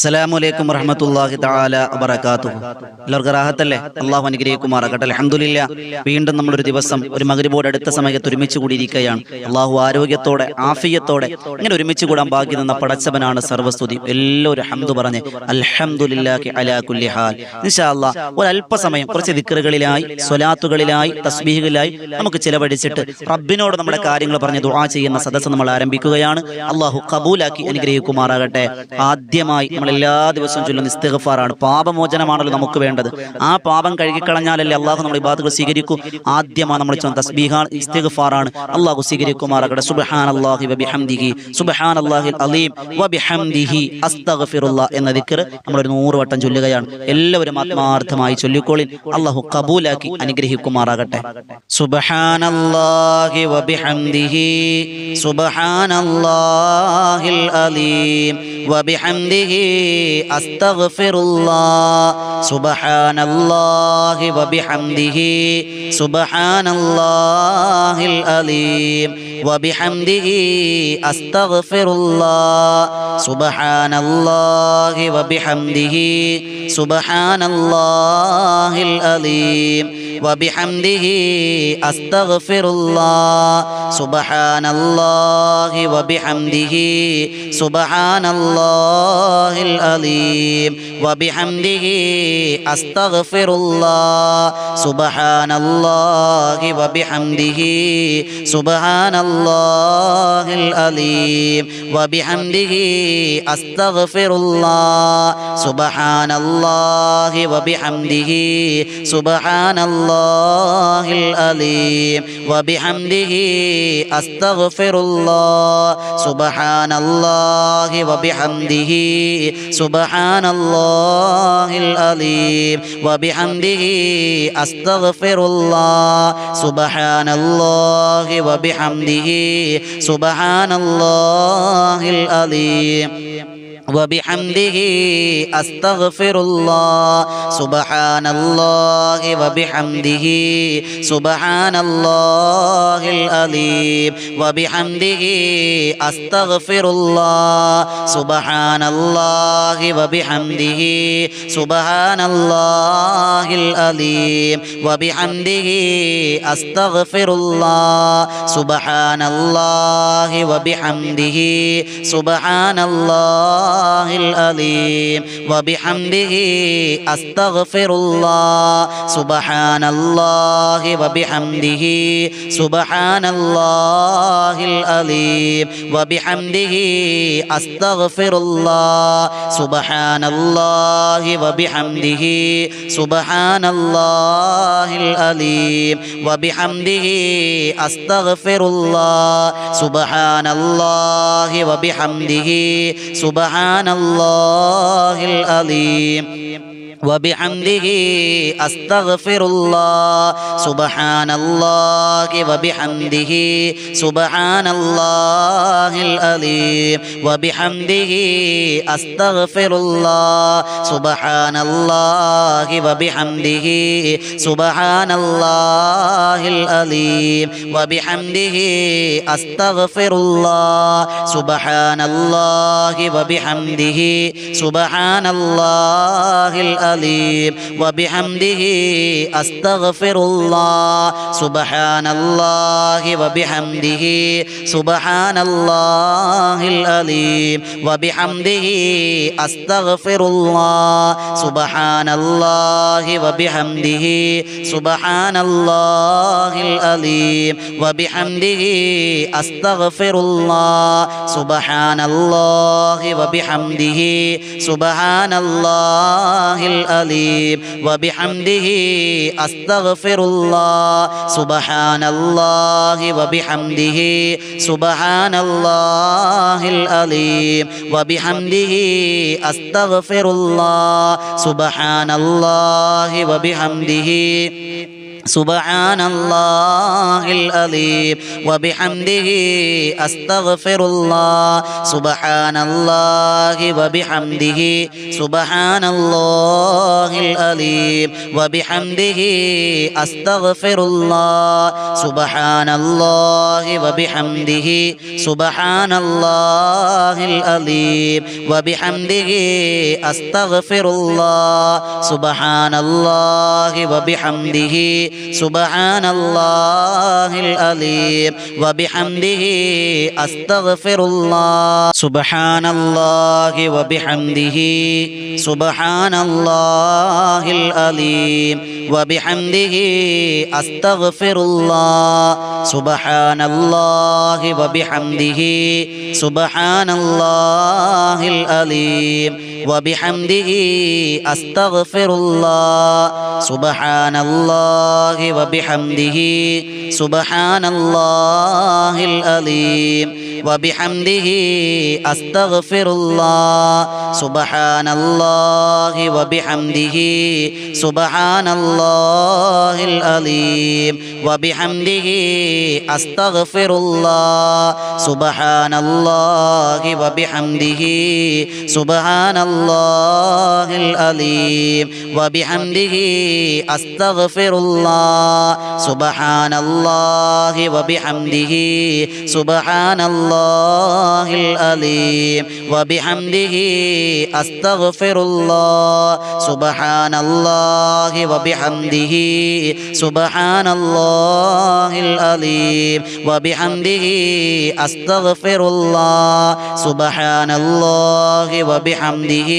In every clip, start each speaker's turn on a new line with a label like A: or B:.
A: അസ്സലാമു അലൈക്കും വറഹ്മത്തുള്ളാഹി തആല വബറകാതുഹു. എല്ലാവർക്കും റാഹത്തല്ലേ? അല്ലാഹു അനുഗ്രഹിക്കുമാറാകട്ടെ. അൽഹംദുലില്ലാ, വീണ്ടും നമ്മളൊരു ദിവസം ഒരു മഗ്‌രിബോട് അടുത്ത സമയത്ത് ഒരുമിച്ച് കൂടിയിരിക്കുകയാണ്. അല്ലാഹു ആരോഗ്യത്തോടെ ആഫിയത്തോടെ ഇങ്ങനെ ഒരുമിച്ച് കൂടാൻ ഭാഗ്യം തന്ന പടച്ചവനാണ് സർവ്വസ്തുതി. എല്ലാവരും ഹംദ് പറഞ്ഞ് അൽഹംദുലില്ലാഹി അലാ കുല്ലി ഹാൽ. ഇൻഷാ അല്ലാഹ് ഒരല്പസമയം കുറച്ച് ദിക്റുകളിലായി, സ്വലാത്തുകളിലായി, തസ്ബീഹുകളിലായി നമുക്ക് ചിലവഴിച്ചിട്ട് റബ്ബിനോട് നമ്മുടെ കാര്യങ്ങൾ പറഞ്ഞ് ദുആ ചെയ്യുന്ന സദസ്സ് നമ്മൾ ആരംഭിക്കുകയാണ്. അല്ലാഹു ഖബൂലാക്കി അനുഗ്രഹിക്കുമാറാകട്ടെ. ആദ്യമായി നമ്മൾ എല്ലാ ദിവസവും ചൊല്ലുന്ന ഇസ്തിഗ്ഫാറാണ്. പാപമോചനമാണല്ലോ നമുക്ക് വേണ്ടത്. ആ പാപം കഴുകിക്കളഞ്ഞാലല്ലേ അള്ളാഹു നമ്മുടെ ഇബാദത്തുകൾ സ്വീകരിക്കൂ. ആദ്യമായി നമ്മൾ ചൊല്ലുന്ന തസ്ബീഹാണ്, ഇസ്തിഗ്ഫാറാണ്. അള്ളാഹു സ്വീകരിക്കുമാറാകട്ടെ. സുബ്ഹാനല്ലാഹി വബിഹംദിഹി സുബ്ഹാനല്ലാഹിൽ അലീം വബിഹംദിഹി അസ്തഗ്ഫിറുല്ലാഹ് എന്ന ദിക്ർ നമ്മൾ ഒരു 100 വട്ടം ചൊല്ലുകയാണ്. എല്ലാവരും ആത്മാർത്ഥമായി ചൊല്ലിക്കോളിൻ. അള്ളാഹു ഖബൂലാക്കി അനുഗ്രഹിക്കുമാറാകട്ടെ. സുബ്ഹാനല്ലാഹി വബിഹംദിഹി സുബ്ഹാനല്ലാഹിൽ അലീം വബിഹംദിഹി അസ്തഗ്ഫിറുല്ലാഹ് സുബ്ഹാനല്ലാഹി വബിഹംദിഹി സുബ്ഹാനല്ലാഹിൽ അലീം വബിഹംദിഹി അസ്തഗ്ഫിറുല്ലാഹ് സുബ്ഹാനല്ലാഹി വബിഹംദിഹി സുബ്ഹാനല്ലാഹിൽ അലീം വബിഹംദിഹി അസ്തഗ്ഫിറുല്ലാഹ് സുബ്ഹാനല്ലാഹി വബിഹംദിഹി സുബ്ഹാനല്ലാഹിൽ അലീം വബിഹംദിഹി അസ്തഗ്ഫിറുല്ലാഹ് സുബ്ഹാനല്ലാഹി വബിഹംദിഹി സുബ്ഹാനല്ലാഹിൽ അലീം വബിഹംദിഹി അസ്തഗ്ഫിറുല്ലാഹ് സുബ്ഹാനല്ലാഹി വബിഹംദിഹി സുബ്ഹാനല്ലാഹിൽ അലീം വബിഹംദിഹി അസ്തഗ്ഫിറുല്ലാഹ് സുബ്ഹാനല്ലാഹി വബിഹംദിഹി സുബ്ഹാനല്ലാഹിൽ അലീം വബിഹംദിഹി അസ്തഗ്ഫിറുല്ലാഹ് സുബ്ഹാനല്ലാഹി വബിഹംദിഹി സുബ്ഹാനല്ലാഹിൽ അലീം വബിഹംദിഹി അസ്തഗ്ഫിറുല്ലാഹ് സുബ്ഹാനല്ലാഹി വബിഹംദിഹി സുബ്ഹാനല്ലാഹിൽ അലീം വബിഹംദിഹി അസ്തഗ്ഫിറുല്ലാഹ് സുബ്ഹാനല്ലാഹി വബിഹംദിഹി സുബ്ഹാനല്ലാഹിൽ അലീം വബിഹംദിഹി അസ്തഗ്ഫിറുല്ലാഹ് സുബ്ഹാനല്ലാഹി വബിഹംദിhi സുബ്ഹാനല്ലാഹിൽ അലീം വബിഹംദിhi അസ്തഗ്ഫിറുല്ലാഹ് സുബ്ഹാനല്ലാഹി വബിഹംദിhi സുബ്ഹാനല്ലാഹിൽ അലീം വബിഹംദിhi അസ്തഗ്ഫിറുല്ലാഹ് സുബ്ഹാനല്ലാഹി വബിഹംദിhi സുബ്ഹാനല്ലാഹിൽ അലീം വബിഹംദിhi അസ്തഗ്ഫിറുല്ലാഹ് സുബ്ഹാനല്ലാഹി വബിഹംദിhi സുബ്ഹാനല്ലാഹിൽ അലീം വബിഹംദിhi അസ്തഗ്ഫിറുല്ലാഹ് സുബ്ഹാനല്ലാഹി വബിഹംദിhi സുബ്ഹാനല്ലാഹിൽ അലീം വബിഹംദിhi അസ്തഗ്ഫിറുല്ലാഹ് സുബ്ഹാനല്ലാഹി വബിഹംദിhi സുബ്ഹാനല്ലാഹിൽ അലീം വബിഹംദിhi അസ്തഗ്ഫിറുല്ലാഹ് സുബ്ഹാനല്ലാഹി വബിഹംദിhi സുബ്ഹാനല്ലാഹിൽ അലീം വബിഹംദിhi അസ്തഗ്ഫിറുല്ലാഹ് സുബ്ഹാനല്ലാഹി വബിഹംദിhi സുബ്ഹാനല്ലാഹിൽ അലീം വബിഹംദിhi അസ്തഗ്ഫിറുല്ലാഹ് സുബ്ഹാനല്ലാഹി വബിഹംദിhi സുബ്ഹാനല്ലാഹിൽ അലീം വബിഹംദിhi അസ്തഗ്ഫിറുല്ലാഹ് സുബ്ഹാനല്ലാഹി വബിഹംദിhi സുബ്ഹാനല്ലാഹിൽ അലീം വബിഹംദിhi അസ്തഗ്ഫിറുല്ലാഹ് സുബ്ഹാനല്ലാഹി വബിഹംദിhi സുബ്ഹാനല്ലാഹിൽ അലീം വബിഹംദിhi അസ്തഗ്ഫിറുല്ലാഹ് സുബ്ഹാനല്ലാഹി വബിഹംദിhi سبحان الله العظيم وبحمده أستغفر الله سبحان الله وبحمده سبحان الله العظيم وبحمده أستغفر الله سبحان الله وبحمده سبحان الله العظيم وبحمده أستغفر الله سبحان الله وبحمده سبحان الله العظيم وبحمده أستغفر الله سبحان الله وبحمده سبحان الله العظيم وبحمده أستغفر الله سبحان الله وبحمده سبحان الله العظيم وبحمده أستغفر الله سبحان الله وبحمده سبحان الله العظيم وبحمده أستغفر الله سبحان الله وبحمده سبحان الله العظيم وبحمده أستغفر الله سبحان الله وبحمده سبحان الله العظيم وبحمده أستغفر الله سبحان الله وبحمده سبحان الله العظيم وبحمده أستغفر الله سبحان الله وبحمده سبحان الله العظيم وبحمده أستغفر الله سبحان الله وبحمده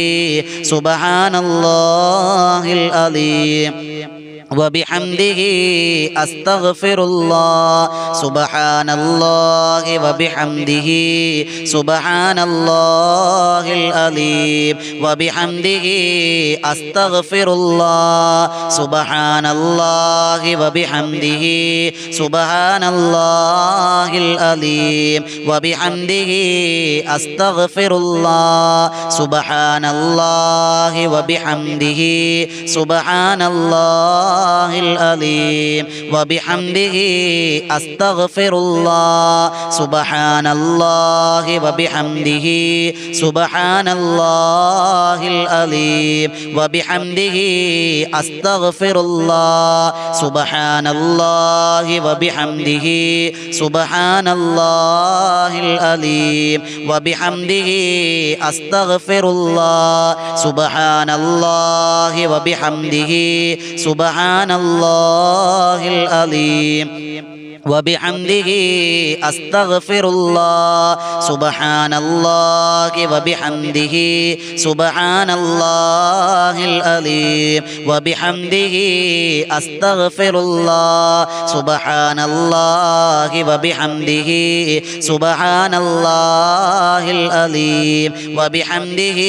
A: سبحان الله العظيم وبحمده أستغفر الله سبحان الله وبحمده سبحان الله العظيم وبحمده أستغفر الله سبحان الله وبحمده سبحان الله العظيم وبحمده أستغفر الله سبحان الله وبحمده سبحان الله العظيم وبحمده أستغفر الله سبحان الله وبحمده سبحان الله العظيم وبحمده أستغفر الله سبحان الله وبحمده سبحان الله العظيم وبحمده أستغفر الله سبحان الله وبحمده سبحان الله العظيم وبحمده أستغفر الله سبحان الله وبحمده سبحان الله العظيم وبحمده أستغفر الله سبحان الله وبحمده سبحان الله العظيم وبحمده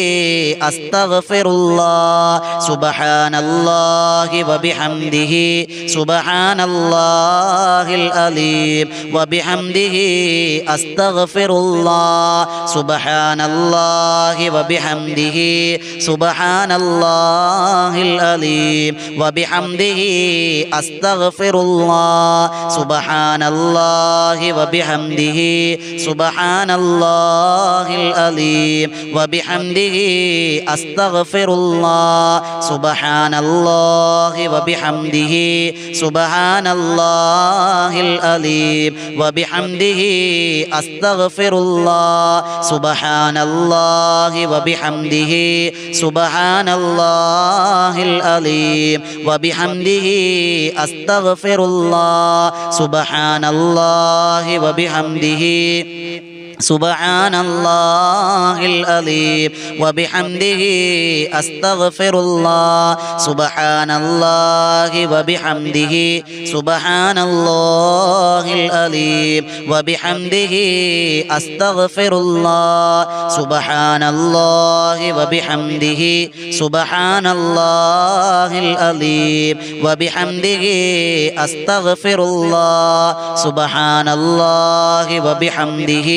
A: أستغفر الله سبحان الله وبحمده سبحان الله العظيم وبحمده أستغفر الله سبحان الله وبحمده سبحان الله العظيم وبحمده أستغفر الله سبحان الله وبحمده سبحان الله العظيم وبحمده أستغفر الله سبحان الله وبحمده سبحان الله العظيم وبحمده أستغفر الله سبحان الله وبحمده سبحان الله العظيم وبحمده أستغفر الله سبحان الله وبحمده سبحان الله العظيم وبحمده أستغفر الله سبحان الله وبحمده سبحان الله العظيم وبحمده أستغفر الله سبحان الله وبحمده سبحان الله العظيم وبحمده أستغفر الله سبحان الله وبحمده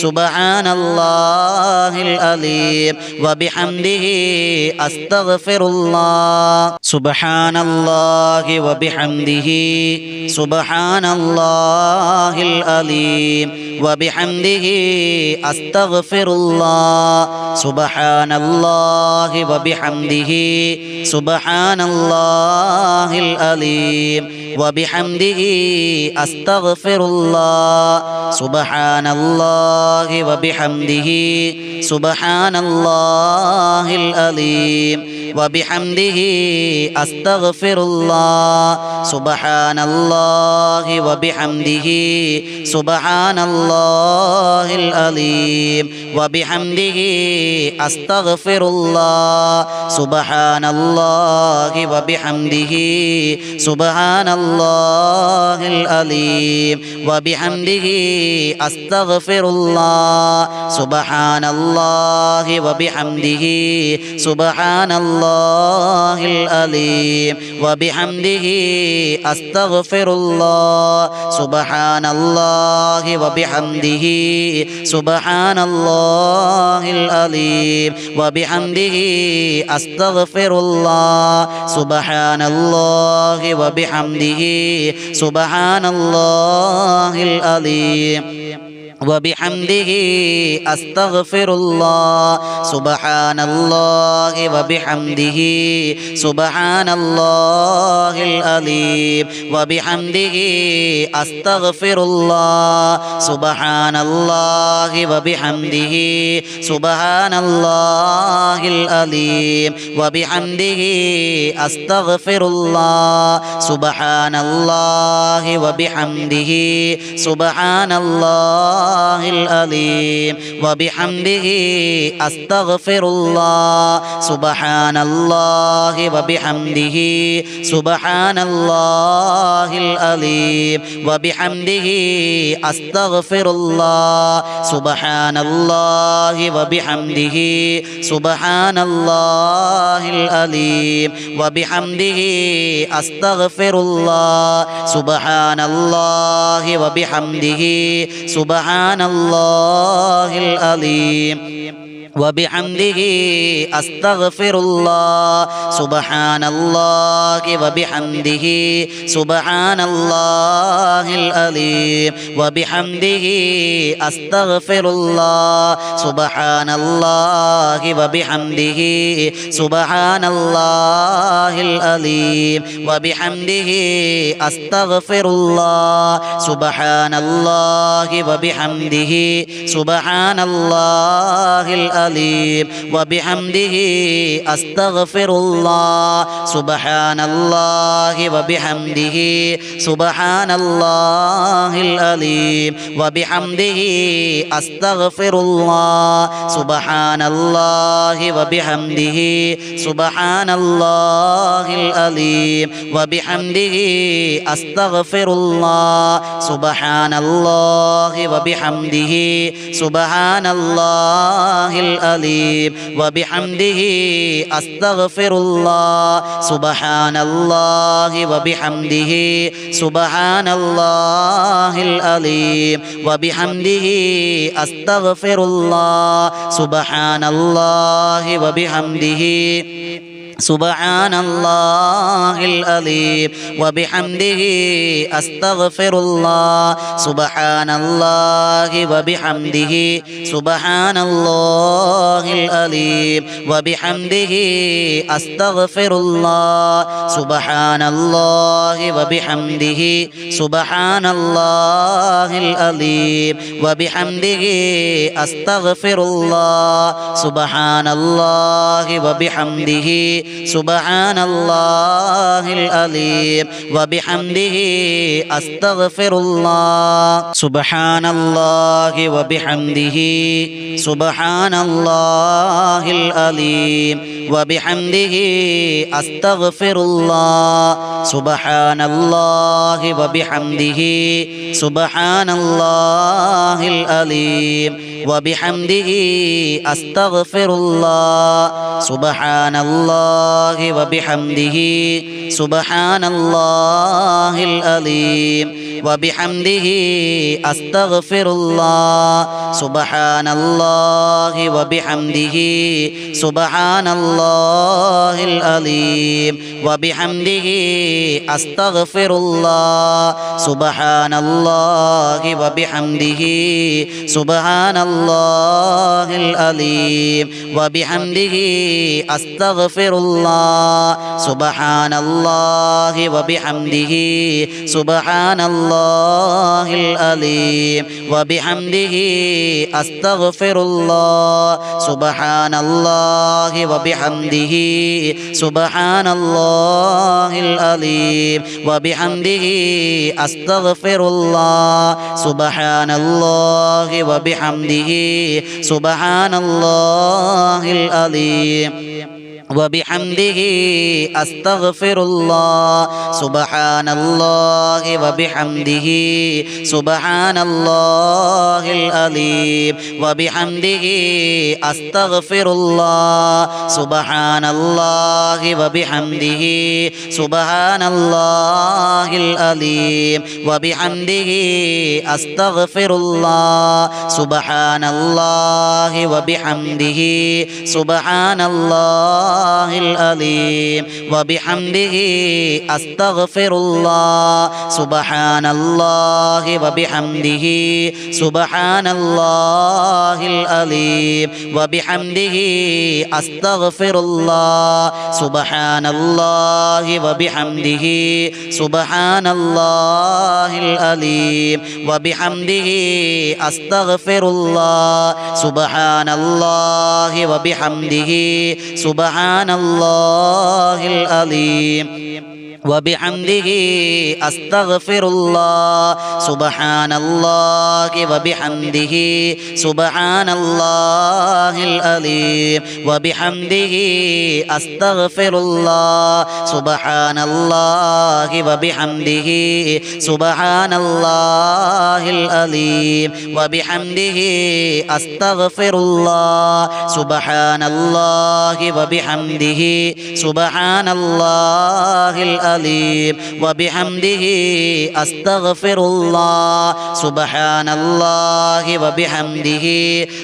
A: സുബ്ഹാനല്ലാഹിൽ അലീം വബിഹംദിഹി അസ്തഗ്ഫിറുല്ലാഹ് സുബ്ഹാനല്ലാഹി വബിഹംദിഹി സുബ്ഹാനല്ലാഹിൽ അലീം വബിഹംദിഹി അസ്തഗ്ഫിറുല്ലാഹ് സുബ്ഹാനല്ലാഹി വബിഹംദിഹി സുബ്ഹാനല്ലാഹിൽ അലീം വബിഹംദിഹി അസ്തഗ്ഫിറുല്ലാഹ് സുബ്ഹാനല്ലാഹി വബിഹംദിഹി സുബ്ഹാനല്ലാഹിൽ അലീം വബിഹംദിഹി അസ്തഗ്ഫിറുല്ലാഹ് സുബ്ഹാനല്ലാഹി വബിഹംദിഹി സുബ്ഹാനല്ലാഹിൽ അലീം വബിഹംദിഹി അസ്തഗ്ഫിറുല്ലാഹ് സുബ്ഹാനല്ലാഹി വബിഹംദിഹി സുബ്ഹാനല്ലാഹിൽ അലീം വബിഹംദിഹി അസ്തഗ്ഫിറുല്ലാഹ് സുബ്ഹാനല്ലാഹി വബിഹംദിഹി സുബ്ഹാനല്ലാഹിൽ അലീം വബിഹംദിഹി അസ്തഗ്ഫിറുല്ലാഹ് സുബ്ഹാനല്ലാഹി വബിഹംദിhi സുബ്ഹാനല്ലാഹിൽ അലീം വബിഹംദിhi അസ്തഗ്ഫിറുല്ലാഹ് സുബ്ഹാനല്ലാഹി വബിഹംദിhi സുബ്ഹാനല്ലാഹിൽ അലീം وبحمده أستغفر الله سبحان الله وبحمده سبحان الله العظيم وبحمده أستغفر الله سبحان الله وبحمده سبحان الله العظيم وبحمده أستغفر الله سبحان الله وبحمده سبحان الله العظيم وبحمده أستغفر الله سبحان الله وبحمده سبحان الله العظيم وبحمده أستغفر الله سبحان الله وبحمده سبحان الله العظيم وبحمده أستغفر الله سبحان الله وبحمده سبحان الله العظيم وبحمده أستغفر الله سبحان الله وبحمده سبحان الله العظيم وبحمده أستغفر الله سبحان الله وبحمده سبحان الله العظيم وبحمده أستغفر الله سبحان الله وبحمده سبحان الله العظيم وبحمده أستغفر الله سبحان الله وبحمده سبحان الله العظيم وبحمده أستغفر الله سبحان الله وبحمده سبحان الله العظيم وبحمده أستغفر الله سبحان الله وبحمده سبحان الله العظيم وبحمده أستغفر الله سبحان الله وبحمده سبحان الله العظيم وبحمده أستغفر الله سبحان الله وبحمده سبحان الله العظيم وبحمده أستغفر الله سبحان الله وبحمده سبحان الله العظيم وبحمده أستغفر الله سبحان الله وبحمده سبحان الله العظيم وبحمده أستغفر الله سبحان الله وبحمده سبحان الله العظيم وبحمده أستغفر الله سبحان الله وبحمده سبحان الله العظيم وبحمده أستغفر الله سبحان الله وبحمده سبحان الله العظيم وبحمده أستغفر الله سبحان الله وبحمده സുബ്ഹാനല്ലാഹിൽ അലീം വബിഹംദിഹി അസ്തഗ്ഫിറുല്ലാഹ് സുബ്ഹാനല്ലാഹി വബിഹംദിഹി സുബ്ഹാനല്ലാഹിൽ അലീം വബിഹംദിഹി അസ്തഗ്ഫിറുല്ലാഹ് സുബ്ഹാനല്ലാഹി വബിഹംദിഹി സുബ്ഹാനല്ലാഹിൽ അലീം വബിഹംദിഹി അസ്തഗ്ഫിറുല്ലാഹ് സുബ്ഹാനല്ലാഹി വബിഹംദിഹി സുബ്ഹാനല്ലാഹിൽ അലീം വബിഹംദിഹി അസ്തഗ്ഫിറുല്ലാഹ് സുബ്ഹാനല്ലാഹി വബിഹംദിhi സുബ്ഹാനല്ലാഹിൽ അലീം വബിഹംദിhi അസ്തഗ്ഫിറുല്ലാഹ് സുബ്ഹാനല്ലാഹി വബിഹംദിhi സുബ്ഹാനല്ലാഹിൽ അലീം وبحمده أستغفر الله سبحان الله وبحمده سبحان الله العظيم وبحمده أستغفر الله سبحان الله وبحمده سبحان الله العظيم وبحمده أستغفر الله سبحان الله وبحمده سبحان الله العظيم وبحمده أستغفر الله سبحان الله وبحمده سبحان الله العظيم وبحمده أستغفر الله سبحان الله وبحمده سبحان الله العظيم وبحمده أستغفر الله سبحان الله وبحمده سبحان الله العظيم وبحمده أستغفر الله سبحان الله وبحمده سبحان الله العظيم وبحمده أستغفر الله سبحان الله وبحمده سبحان الله العظيم وبحمده أستغفر الله سبحان الله وبحمده سبحان الله العظيم وبحمده أستغفر الله سبحان الله وبحمده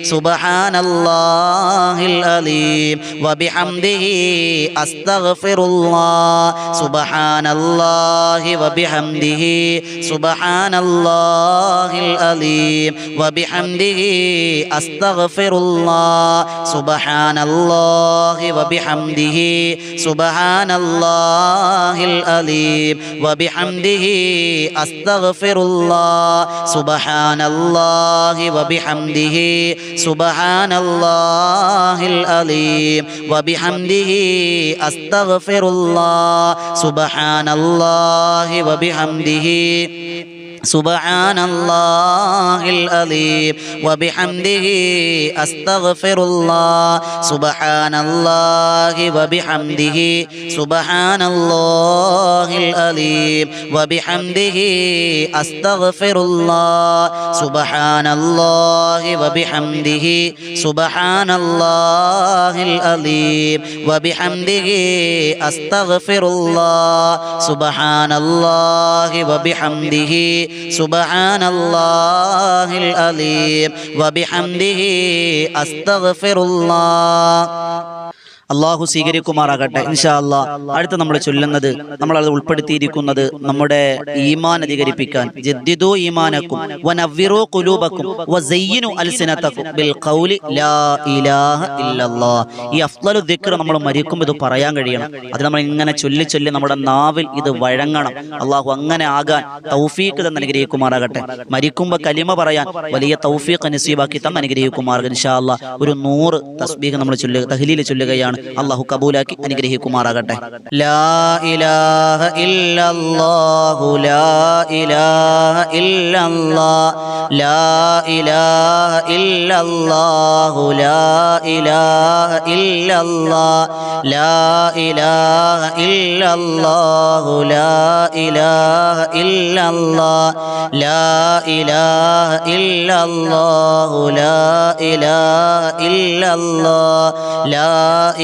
A: سبحان الله العظيم وبحمده أستغفر الله سبحان الله وبحمده سبحان الله العظيم وبحمده أستغفر الله سبحان الله وبحمده سبحان الله العظيم وبحمده أستغفر الله سبحان الله وبحمده سبحان الله العظيم وبحمده أستغفر الله سبحان الله وبحمده سبحان الله العظيم وبحمده أستغفر الله سبحان الله وبحمده سبحان الله العظيم وبحمده أستغفر الله سبحان الله وبحمده سبحان الله العظيم وبحمده أستغفر الله سبحان الله وبحمده سبحان الله العظيم وبحمده أستغفر الله അള്ളാഹു സ്വീകരിക്കുമാറാകട്ടെ. ഇൻഷാ അല്ലാഹ് അടുത്ത നമ്മൾ ചൊല്ലുന്നത്, നമ്മളത് ഉൾപ്പെടുത്തിയിരിക്കുന്നത് നമ്മുടെ ഈമാൻ അധികരിപ്പിക്കാൻ, ജദ്ദിദു ഈമാനക്കും വനവ്വിറു ഖുലൂബക്കും വസയ്യിനു അൽസിനതക്കും ബിൽ ഖൗലി ലാ ഇലാഹ ഇല്ലല്ലാഹ്. ഈ അഫ്ളലു ദിക്ർ നമ്മൾ മരിക്കുമ്പോൾ ഇത് പറയാൻ കഴിയണം. അത് നമ്മൾ ഇങ്ങനെ ചൊല്ലി ചൊല്ലി നമ്മുടെ നാവിൽ ഇത് വഴങ്ങണം. അള്ളാഹു അങ്ങനെ ആകാൻ തൗഫീഖ് തന്ന് അനുഗ്രഹിക്കുമാറാകട്ടെ. മരിക്കുമ്പോൾ കലിമ പറയാൻ വലിയ തൗഫീഖ് നസീബാക്കി തന്ന് അനുഗ്രഹിക്കുമാറാകട്ടെ. ഇൻഷാ അല്ലാഹ് ഒരു 100 തസ്ബീഹ് നമ്മൾ ചൊല്ലുക, തഹ്ലീൽ ചൊല്ലുകയാണ്. അല്ലാഹു കബൂലാക്കി അനുഗ്രഹിക്കുമാറാകട്ടെ. ലാ ഇലാഹ ഇല്ലല്ലാഹു ലാ ഇലാഹ ഇല്ലല്ലാഹ് ലാ ഇലാഹ ഇല്ലല്ലാഹു ലാ ഇലാഹ ഇല്ലല്ലാഹ് ലാ ഇലാഹ ഇല്ലല്ലാഹു ലാ ഇലാഹ ഇല്ലല്ലാഹ് ലാ ഇലാഹ ഇല്ലല്ലാഹു ലാ ഇലാഹ ഇല്ലല്ലാഹ് ലാ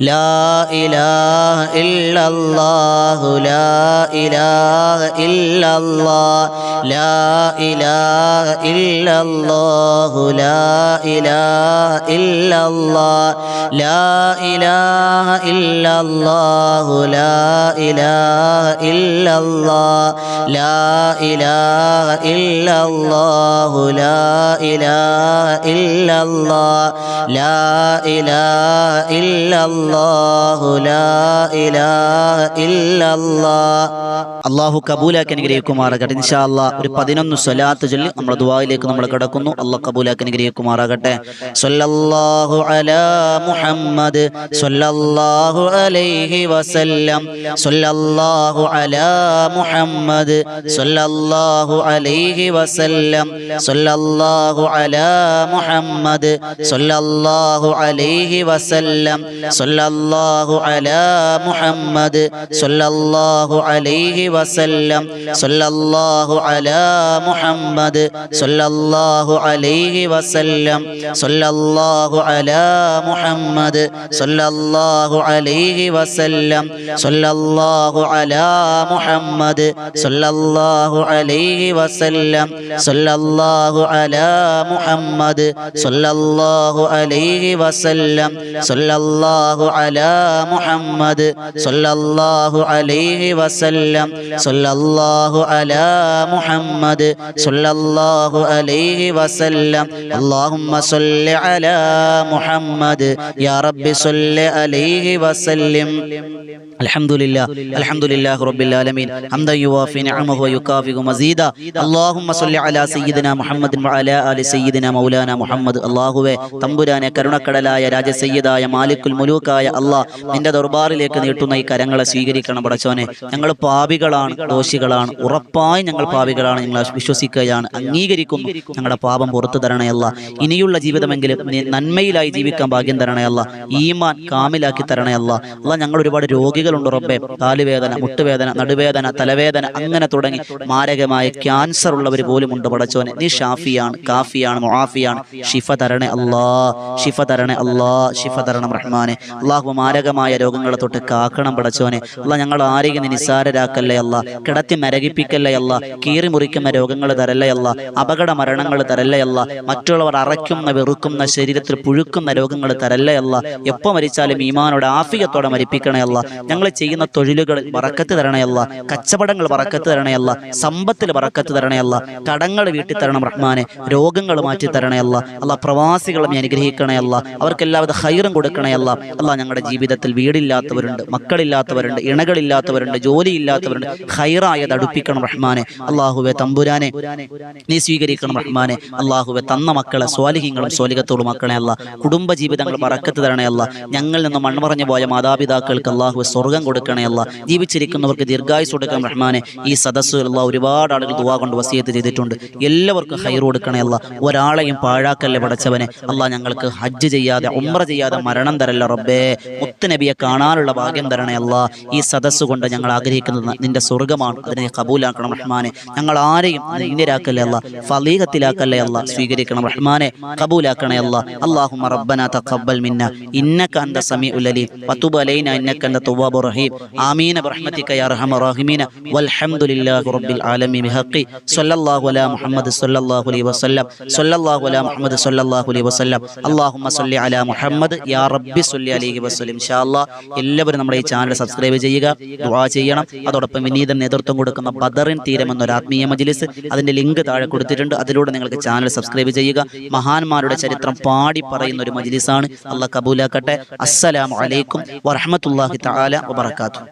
A: ലാ ഇലാഹ ഇല്ലല്ലാഹു ലാ ഇലാഹ ഇല്ലല്ലാഹ് ലാ ഇലാഹ ഇല്ലല്ലാഹു ലാ ഇലാഹ ഇല്ലല്ലാഹ് ലാ ഇലാഹ ഇല്ലല്ലാഹു ലാ ഇലാഹ ഇല്ലല്ലാഹ് ലാ ഇലാഹ ഇല്ലല്ലാഹു ലാ ഇലാഹ ഇല്ലല്ലാഹ് ലാ ഇലാഹ ഇല്ലല്ലാഹു ലാ ഇലാഹ ഇല്ലല്ലാഹ്. അല്ലാഹു കബൂലാക്കി അനുഗ്രഹിക്കുമാറാകട്ടെ. ഇൻഷാ അല്ലാഹ് ഒരു 11 സ്വലാത്ത് ചൊല്ലി നമ്മുടെ ദുആയിലേക്ക് നമ്മൾ കടക്കുന്നു. അല്ലാഹു കബൂലാക്കി അനുഗ്രഹിക്കുമാറാകട്ടെ. സ്വല്ലല്ലാഹു അലാ മുഹമ്മദ് സ്വല്ലല്ലാഹു അലൈഹി വസല്ലം സ്വല്ലല്ലാഹു അലാ മുഹമ്മദ് സ്വല്ലല്ലാഹു അലൈഹി വസല്ലം സ്വല്ലല്ലാഹു അലാ മുഹമ്മദ് സ്വല്ലല്ലാഹു അലൈഹി വസല്ലം സ്വല്ലല്ലാഹു അലാ മുഹമ്മദ് സ്വല്ലല്ലാഹു അലൈഹി വസല്ലം സ്വല്ലല്ലാഹു അലാ മുഹമ്മദ് സ്വല്ലല്ലാഹു അലൈഹി വസല്ലം സ്വല്ലല്ലാഹു അലാ മുഹമ്മദ് സ്വല്ലല്ലാഹു അലൈഹി വസല്ലം സ്വല്ലല്ലാഹു അലാ മുഹമ്മദ് സ്വല്ലല്ലാഹു അലൈഹി വസല്ലം സ്വല്ലല്ലാഹു അലാ മുഹമ്മദ് സ്വല്ലല്ലാഹു അലൈഹി വസല്ലം സ്വല്ലല്ലാഹു അലാ മുഹമ്മദ് സ്വല്ലല്ലാഹു അലൈഹി വസല്ലം സ്വല്ലല്ലാഹു അലാ മുഹമ്മദ് സ്വല്ലല്ലാഹു അലൈഹി വസല്ലം. അല്ലാഹുമ്മ സ്വല്ലി അലാ മുഹമ്മദ് യാ റബ്ബി സ്വല്ലി അലൈഹി വസല്ലം. അൽഹംദുലില്ലാഹ് അൽഹംദുലില്ലാഹി റബ്ബിൽ ആലമീൻ ഹംദൻ യുവാഫി നിഅമഹു വയുകാഫിഉ മസീദാ. അല്ലാഹുമ്മ സ്വല്ലി അലാ സയ്യിദിനാ മുഹമ്മദിൻ വഅലാ ആലി സയ്യിദിനാ മൗലാനാ മുഹമ്മദ്. അല്ലാഹുവേ തമ്പുരാനെ കരുണക്കടലായ രാജസയ്യിദായ മാലിക്കുൽ മുലൂക്കായ അല്ലാഹ് നിന്റെ ദർബാറിലേക്ക് നീട്ടുന്ന ഈ കരങ്ങളെ സ്വീകരിക്കണം പടച്ചോനെ. ഞങ്ങൾ പാപികളാണ്, ദോഷികളാണ്, ഉറപ്പായി ഞങ്ങൾ പാപികളാണ്. ഞങ്ങൾ വിശ്വസിക്കുകയാണ്, അംഗീകരിക്കുന്നു. ഞങ്ങളുടെ പാപം പുറത്തു തരണേ അല്ലാഹ്. ഇനിയുള്ള ജീവിതമെങ്കിലും നന്മയിലായി ജീവിക്കാൻ ഭാഗ്യം തരണേ അല്ലാഹ്. ഈമാൻ കാമിലാക്കി തരണേ അല്ലാഹ്. അല്ലാഹ് ഞങ്ങൾ ഒരുപാട് രോഗികളുണ്ട് റബ്ബേ. കാലുവേദന, മുട്ടുവേദന, നടുവേദന, തലവേദന, അങ്ങനെ തുടങ്ങി മാരകമായ ക്യാൻസർ ഉള്ളവർ പോലും ഉണ്ട് പടച്ചോനെ. നീ ഷാഫിയാണ്, കാഫിയാണ്, മുആഫിയാണ്. ഷിഫ തരണേ അല്ലാഹ്, ഷിഫ തരണേ അല്ലാഹ്, ഷിഫ തരണം റഹ്മാനെ. അല്ലാഹു മാരകമായ രോഗങ്ങളെ തൊട്ട് കാക്കണം പടച്ചോനെ. അല്ലാഹ് ഞങ്ങൾ ആരെയും നീ നിസ്സാരരാക്കല്ലേ അല്ലാഹ്. കിടത്തി മരകിപ്പിക്കല്ലേ അല്ലാഹ്. കീറി മുറിക്കുന്ന രോഗങ്ങൾ തരല്ലേ അല്ലാഹ്. അപകട മരണങ്ങൾ തരല്ലേ അല്ലാഹ്. മറ്റുള്ളവർ അറയ്ക്കുന്ന, വെറുക്കുന്ന, ശരീരത്തിൽ പുഴുക്കുന്ന രോഗങ്ങൾ തരല്ലേ അല്ലാഹ്. എപ്പോൾ മരിച്ചാലും ഈമാനോടെ ആഫിയത്തോടെ മരിപ്പിക്കണേ അല്ലാഹ്. ഞങ്ങൾ ചെയ്യുന്ന തൊഴിലുകളിൽ ബറക്കത്ത് തരണേ അല്ലാഹ്. കച്ചവടങ്ങൾ ബറക്കത്ത് തരണേ അല്ലാഹ്. സമ്പത്തിൽ ബറക്കത്ത് തരണേ അല്ലാഹ്. കടങ്ങൾ വീട്ടി തരണം റഹ്മാനെ. രോഗങ്ങൾ മാറ്റി തരണേ അല്ലാഹ്. അല്ലാഹ് പ്രവാസികളെ നീ അനുഗ്രഹിക്കണേ അല്ലാഹ്. അവർക്ക് എല്ലാവിധ ഖൈറും കൊടുക്കണേ അല്ലാഹ്. അല്ലാഹ് ഞങ്ങളുടെ ജീവിതത്തിൽ വീടില്ലാത്തവരുണ്ട്, മക്കളില്ലാത്തവരുണ്ട്, ഇണകളില്ലാത്തവരുണ്ട്, ജോലിയില്ലാത്തവരുണ്ട്. ഖൈറായത് അടുപ്പിക്കണം റഹ്മാനെ. അല്ലാഹുവേ തമ്പുരാനെ നീ സ്വീകരിക്കണം റഹ്മാനെ. അല്ലാഹുവേ തന്ന മക്കളെ സ്വാലിഹീങ്ങളും സ്വാലിഹത്തോടും മക്കളെ അല്ലാഹ്. കുടുംബ ജീവിതങ്ങൾ ബറക്കത്ത് തരണേ അല്ലാഹ്. ഞങ്ങളിൽ നിന്ന് മൺമറഞ്ഞു പോയ മാതാപിതാക്കൾക്ക് അല്ലാഹു സ്വർഗം കൊടുക്കണേ അല്ലാഹ്. ജീവിച്ചിരിക്കുന്നവർക്ക് ദീർഘായുസ് കൊടുക്കണം റഹ്മാനെ. ഈ സദസ്സുകൾ അല്ലാഹ് ഒരുപാട് ആളുകൾ ദുആ കൊണ്ട് വസിയത്ത് ചെയ്തിട്ടുണ്ട്. എല്ലാവർക്കും ഖൈർ കൊടുക്കണേ അല്ലാഹ്. ഒരാളെയും പാഴാക്കല്ലേ പടച്ചവനെ. അല്ലാഹ് ഞങ്ങൾക്ക് ഹജ്ജ് ചെയ്യാതെ ഉംറ ചെയ്യാതെ മരണം തരല്ല റബ്ബേ. മുത്ത് നബിയെ കാണാനുള്ള ഭാഗ്യം തരണേ അല്ലാഹ്. ഈ സദസ്സ് കൊണ്ട് ഞങ്ങൾ ആഗ്രഹിക്കുന്നത് നിന്റെ സ്വർഗമാണ്. അതിനെ കബൂലാക്കണം റഹ്മാനെ. ഞങ്ങൾ ആരെയും നിന്ദരാക്കല്ലേ അല്ലാഹ്, ഫളീഹത്തിലാക്കല്ലേ അല്ലാഹ്. സ്വീകരിക്കണം റഹ്മാനെ, കബൂലാക്കണേ അല്ലാഹ്. അല്ലാഹുമ്മ റബ്ബനാ തഖബ്ബൽ മിന്നാ ഇന്നക അൻത സമീഉൽ അലീം വതുബ് അലൈനാ ഇന്നക അൻത തവ്വാബുർ റഹീം. ആമീൻ ബിറഹ്മതിക യാ അർഹമർ റഹീമീൻ. വൽഹംദുലില്ലാഹി റബ്ബിൽ ആലമീൻ ബിഹഖി സ്വല്ലല്ലാഹു അലാ മുഹമ്മദ് സ്വല്ലല്ലാഹു അലൈഹി വസല്ലം സ്വല്ലല്ലാഹു അലാ മുഹമ്മദ് സ്വല്ലല്ലാഹു അലൈഹി വസല്ലം. അല്ലാഹുമ്മ സ്വല്ലി അലാ മുഹമ്മദ് യാ റബ്ബി സ്വല്ലി അലൈഹി വസല്ലം. ഇൻഷാ അല്ലാഹ് എല്ലാവരും നമ്മുടെ ഈ ചാനൽ സബ്സ്ക്രൈബ് ചെയ്യുക, ദുആ ചെയ്യണം. അതോടൊപ്പം വിനീത നേതൃത്വം കൊടുക്കുന്ന ബദറിൻ തീരം എന്നൊരു ആത്മീയ മജ്ലിസ്, അതിന്റെ ലിങ്ക് താഴെ കൊടുത്തിട്ടുണ്ട്. അതിലൂടെ നിങ്ങൾക്ക് ചാനൽ സബ്സ്ക്രൈബ് ചെയ്യുക. മഹാന്മാരുടെ ചരിത്രം പാടി പറയുന്ന ഒരു മജ്ലിസാണ്. അല്ലാഹ് കബൂലാക്കട്ടെ. അസ്സലാമു അലൈക്കും വറഹ്മത്തുള്ളാഹി തആല വബറകാതുഹു.